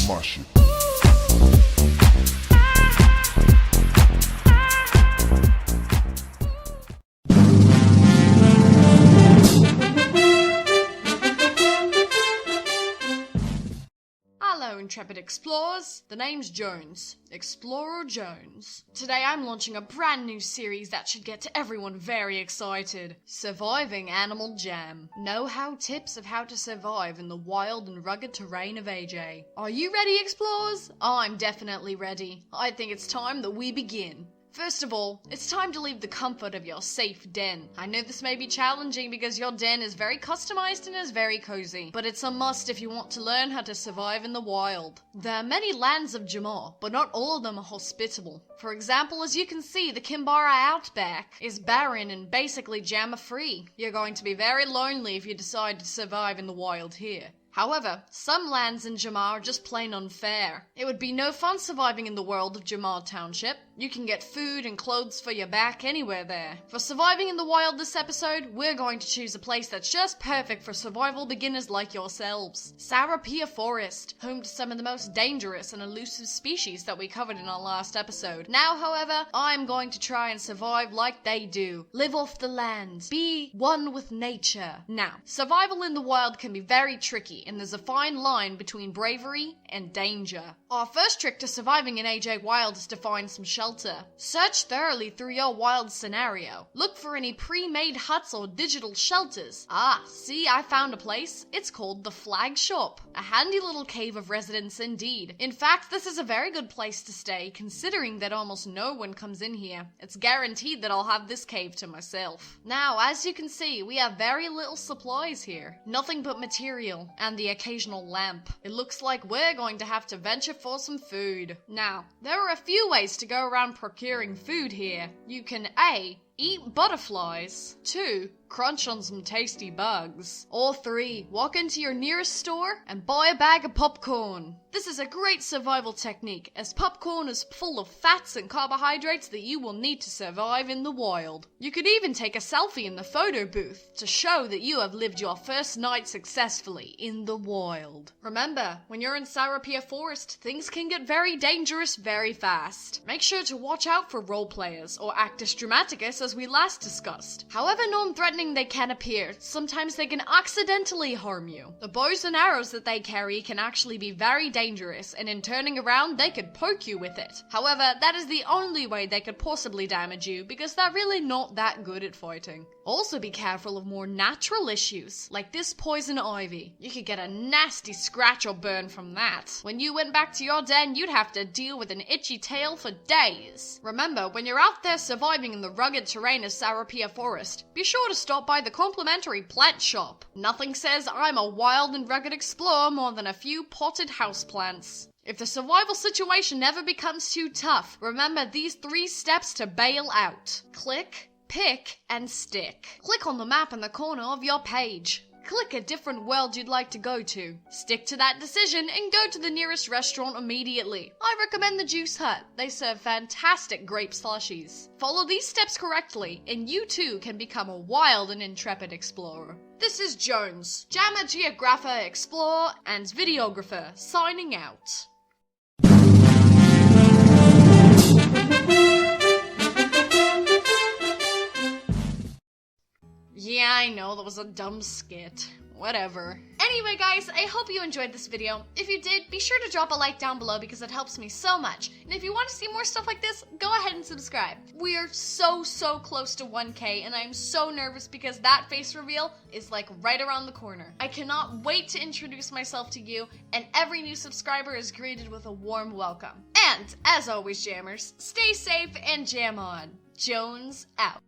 my shit. Hello, intrepid explorers. The name's Jones. Explorer Jones. Today I'm launching a brand new series that should get to everyone very excited. Surviving Animal Jam. Know-how tips of how to survive in the wild and rugged terrain of AJ. Are you ready, explorers? I'm definitely ready. I think it's time that we begin. First of all, it's time to leave the comfort of your safe den. I know this may be challenging because your den is very customized and is very cozy, but it's a must if you want to learn how to survive in the wild. There are many lands of Jamar, but not all of them are hospitable. For example, as you can see, the Kimbara Outback is barren and basically Jammer-free. You're going to be very lonely if you decide to survive in the wild here. However, some lands in Jamar are just plain unfair. It would be no fun surviving in the world of Jamar Township. You can get food and clothes for your back anywhere there. For surviving in the wild this episode, we're going to choose a place that's just perfect for survival beginners like yourselves. Sarapia Forest, home to some of the most dangerous and elusive species that we covered in our last episode. Now, however, I'm going to try and survive like they do. Live off the land. Be one with nature. Now, survival in the wild can be very tricky, and there's a fine line between bravery and danger. Our first trick to surviving in AJ Wild is to find some shelter. Search thoroughly through your wild scenario. Look for any pre-made huts or digital shelters. See, I found a place. It's called the Flag Shop. A handy little cave of residence indeed. In fact, this is a very good place to stay, considering that almost no one comes in here. It's guaranteed that I'll have this cave to myself. Now, as you can see, we have very little supplies here. Nothing but material and the occasional lamp. It looks like we're going to have to venture for some food. Now, there are a few ways to go around procuring food here. You can A, eat butterflies. 2, crunch on some tasty bugs. Or 3, walk into your nearest store and buy a bag of popcorn. This is a great survival technique, as popcorn is full of fats and carbohydrates that you will need to survive in the wild. You could even take a selfie in the photo booth to show that you have lived your first night successfully in the wild. Remember, when you're in Sarapia Forest, things can get very dangerous very fast. Make sure to watch out for role players or actus dramaticus as we last discussed. However non-threatening they can appear, sometimes they can accidentally harm you. The bows and arrows that they carry can actually be very dangerous, and in turning around they could poke you with it. However, that is the only way they could possibly damage you because they're really not that good at fighting. Also be careful of more natural issues, like this poison ivy. You could get a nasty scratch or burn from that. When you went back to your den, you'd have to deal with an itchy tail for days. Remember, when you're out there surviving in the rugged terrain of Sarapia Forest, be sure to stop by the complimentary plant shop. Nothing says I'm a wild and rugged explorer more than a few potted houseplants. If the survival situation ever becomes too tough, remember these 3 steps to bail out. Click, pick, and stick. Click on the map in the corner of your page. Click a different world you'd like to go to. Stick to that decision and go to the nearest restaurant immediately. I recommend the Juice Hut. They serve fantastic grape slushies. Follow these steps correctly, and you too can become a wild and intrepid explorer. This is Jones, Jammer Geographer, Explorer, and Videographer, signing out. Yeah, I know, that was a dumb skit. Whatever. Anyway guys, I hope you enjoyed this video. If you did, be sure to drop a like down below because it helps me so much. And if you want to see more stuff like this, go ahead and subscribe. We are so close to 1K, and I'm so nervous because that face reveal is like right around the corner. I cannot wait to introduce myself to you, and every new subscriber is greeted with a warm welcome. And as always, jammers, stay safe and jam on. Jones out.